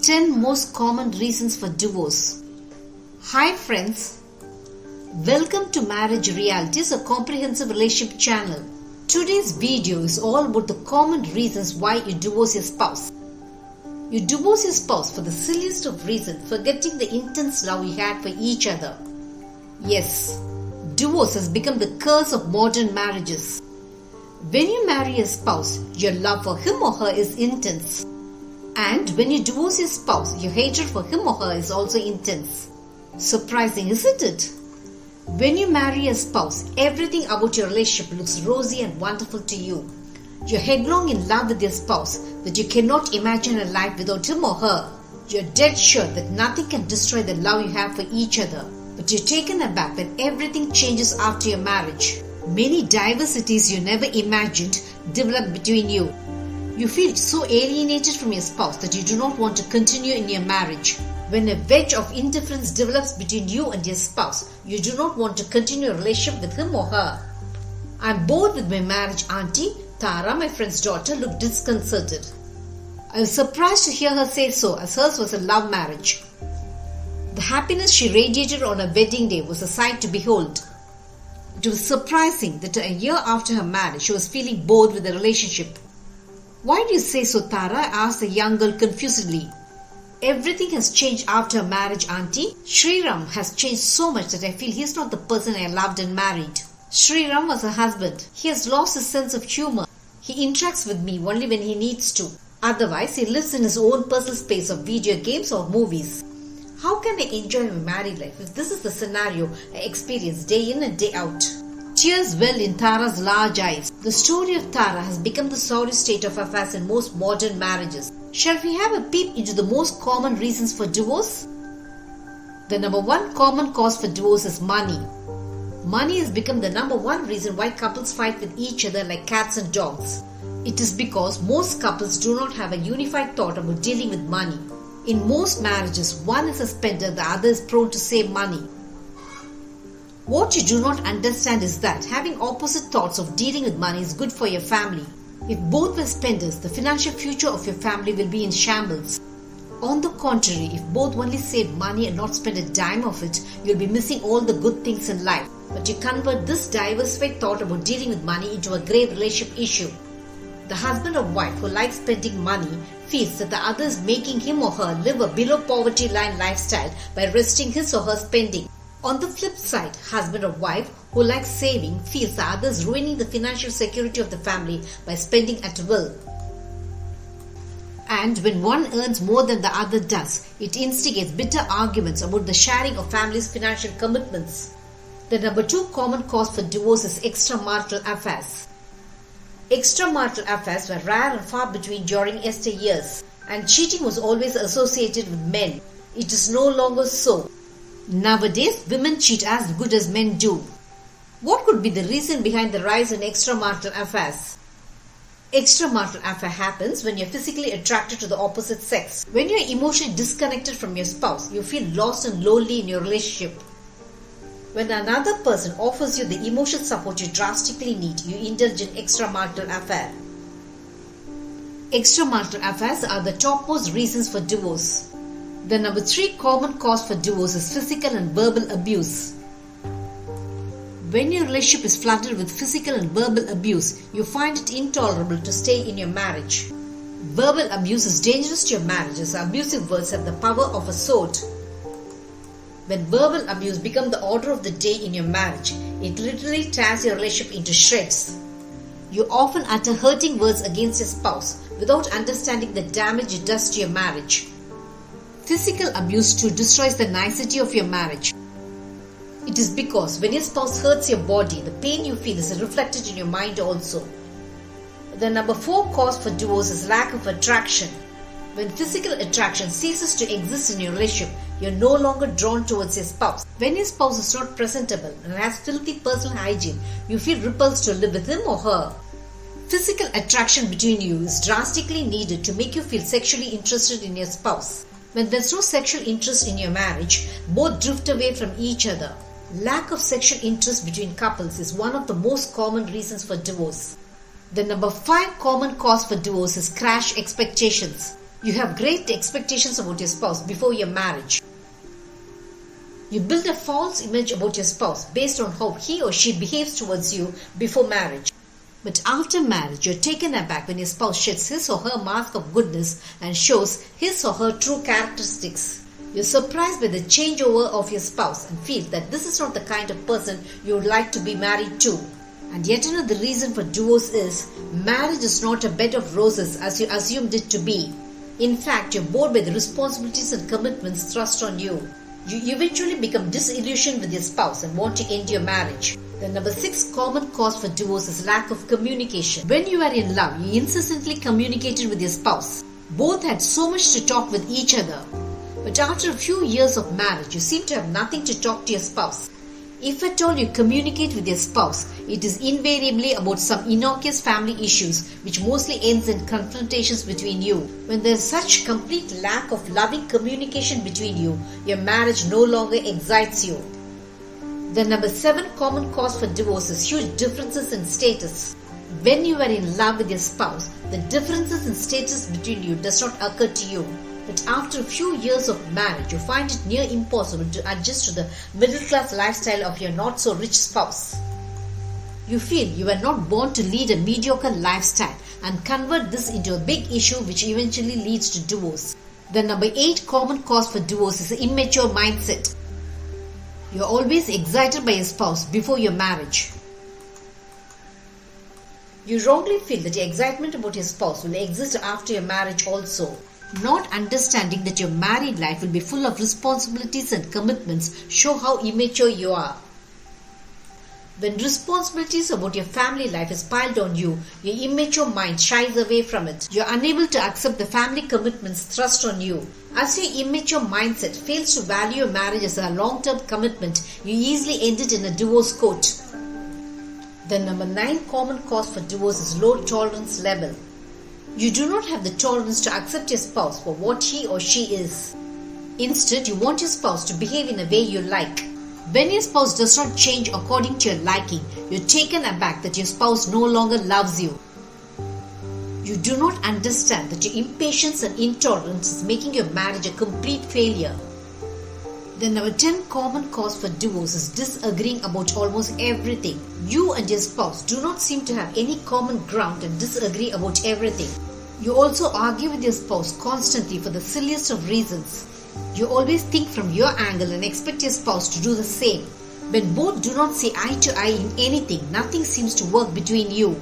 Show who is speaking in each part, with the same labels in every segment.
Speaker 1: 10 most common reasons for divorce. Hi friends, welcome to Marriage Realities, a comprehensive relationship channel. Today's video is all about the common reasons why you divorce your spouse. You divorce your spouse for the silliest of reasons, forgetting the intense love you had for each other. Yes, divorce has become the curse of modern marriages. When you marry a spouse, your love for him or her is intense. And when you divorce your spouse, your hatred for him or her is also intense. Surprising, isn't it? When you marry a spouse, everything about your relationship looks rosy and wonderful to you. You're headlong in love with your spouse that you cannot imagine a life without him or her. You're dead sure that nothing can destroy the love you have for each other. But you're taken aback when everything changes after your marriage. Many diversities you never imagined develop between you. You feel so alienated from your spouse that you do not want to continue in your marriage. When a wedge of indifference develops between you and your spouse, you do not want to continue a relationship with him or her. I'm bored with my marriage, Auntie. Tara, my friend's daughter, looked disconcerted. I was surprised to hear her say so, as hers was a love marriage. The happiness she radiated on her wedding day was a sight to behold. It was surprising that a year after her marriage, she was feeling bored with the relationship. Why do you say so, Tara? Asked the young girl confusedly. Everything has changed after her marriage, Auntie. Sriram has changed so much that I feel he's not the person I loved and married. Sriram was her husband. He has lost his sense of humor. He interacts with me only when he needs to. Otherwise, he lives in his own personal space of video games or movies. How can I enjoy my married life if this is the scenario I experience day in and day out? Tears welled in Tara's large eyes. The story of Tara has become the sorry state of affairs in most modern marriages. Shall we have a peep into the most common reasons for divorce? The number one common cause for divorce is money. Money has become the number one reason why couples fight with each other like cats and dogs. It is because most couples do not have a unified thought about dealing with money. In most marriages, one is a spender, the other is prone to save money. What you do not understand is that having opposite thoughts of dealing with money is good for your family. If both were spenders, the financial future of your family will be in shambles. On the contrary, if both only save money and not spend a dime of it, you'll be missing all the good things in life. But you convert this diversified thought about dealing with money into a grave relationship issue. The husband or wife who likes spending money feels that the other is making him or her live a below poverty line lifestyle by restricting his or her spending. On the flip side, husband or wife who likes saving feels the other is ruining the financial security of the family by spending at will. And when one earns more than the other does, it instigates bitter arguments about the sharing of family's financial commitments. The number two common cause for divorce is extramarital affairs. Extramarital affairs were rare and far between during yesteryears, and cheating was always associated with men. It is no longer so. Nowadays, women cheat as good as men do. What could be the reason behind the rise in extramarital affairs? Extramarital affair happens when you are physically attracted to the opposite sex. When you are emotionally disconnected from your spouse, you feel lost and lonely in your relationship. When another person offers you the emotional support you drastically need, you indulge in extramarital affair. Extramarital affairs are the topmost reasons for divorce. The number three common cause for divorce is physical and verbal abuse. When your relationship is flooded with physical and verbal abuse, you find it intolerable to stay in your marriage. Verbal abuse is dangerous to your marriage as abusive words have the power of a sword. When verbal abuse becomes the order of the day in your marriage, it literally tears your relationship into shreds. You often utter hurting words against your spouse without understanding the damage it does to your marriage. Physical abuse too destroys the nicety of your marriage. It is because when your spouse hurts your body, the pain you feel is reflected in your mind also. The number four cause for divorce is lack of attraction. When physical attraction ceases to exist in your relationship, you are no longer drawn towards your spouse. When your spouse is not presentable and has filthy personal hygiene, you feel repulsed to live with him or her. Physical attraction between you is drastically needed to make you feel sexually interested in your spouse. When there's no sexual interest in your marriage, both drift away from each other. Lack of sexual interest between couples is one of the most common reasons for divorce. The number 5 common cause for divorce is crash expectations. You have great expectations about your spouse before your marriage. You build a false image about your spouse based on how he or she behaves towards you before marriage. But after marriage, you're taken aback when your spouse sheds his or her mask of goodness and shows his or her true characteristics. You're surprised by the changeover of your spouse and feel that this is not the kind of person you would like to be married to. And yet another reason for divorce is marriage is not a bed of roses as you assumed it to be. In fact, you're bored by the responsibilities and commitments thrust on you. You eventually become disillusioned with your spouse and want to end your marriage. The number 6 common cause for divorce is lack of communication. When you are in love, you incessantly communicated with your spouse. Both had so much to talk with each other. But after a few years of marriage, you seem to have nothing to talk to your spouse. If at all you communicate with your spouse, it is invariably about some innocuous family issues which mostly ends in confrontations between you. When there is such complete lack of loving communication between you, your marriage no longer excites you. The number 7 common cause for divorce is huge differences in status. When you are in love with your spouse, the differences in status between you does not occur to you. But after a few years of marriage, you find it near impossible to adjust to the middle-class lifestyle of your not-so-rich spouse. You feel you are not born to lead a mediocre lifestyle and convert this into a big issue which eventually leads to divorce. The number 8 common cause for divorce is an immature mindset. You are always excited by your spouse before your marriage. You wrongly feel that your excitement about your spouse will exist after your marriage also. Not understanding that your married life will be full of responsibilities and commitments show how immature you are. When responsibilities about your family life is piled on you, your immature mind shies away from it. You are unable to accept the family commitments thrust on you. As your immature mindset fails to value your marriage as a long-term commitment, you easily end it in a divorce court. The number 9 common cause for divorce is low tolerance level. You do not have the tolerance to accept your spouse for what he or she is. Instead, you want your spouse to behave in a way you like. When your spouse does not change according to your liking, you're taken aback that your spouse no longer loves you. You do not understand that your impatience and intolerance is making your marriage a complete failure. The number 10 common cause for divorce is disagreeing about almost everything. You and your spouse do not seem to have any common ground and disagree about everything. You also argue with your spouse constantly for the silliest of reasons. You always think from your angle and expect your spouse to do the same. When both do not see eye to eye in anything, nothing seems to work between you.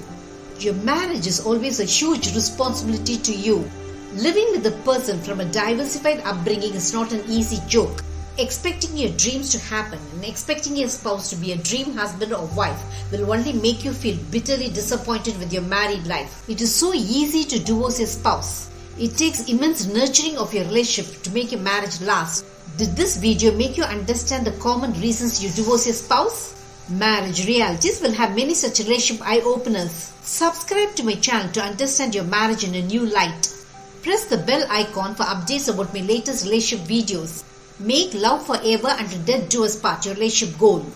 Speaker 1: Your marriage is always a huge responsibility to you. Living with a person from a diversified upbringing is not an easy joke. Expecting your dreams to happen and expecting your spouse to be a dream husband or wife will only make you feel bitterly disappointed with your married life. It is so easy to divorce your spouse. It takes immense nurturing of your relationship to make your marriage last. Did this video make you understand the common reasons you divorce your spouse? Marriage Realities will have many such relationship eye-openers. Subscribe to my channel to understand your marriage in a new light. Press the bell icon for updates about my latest relationship videos. Make love forever and to death do us part, your relationship goal.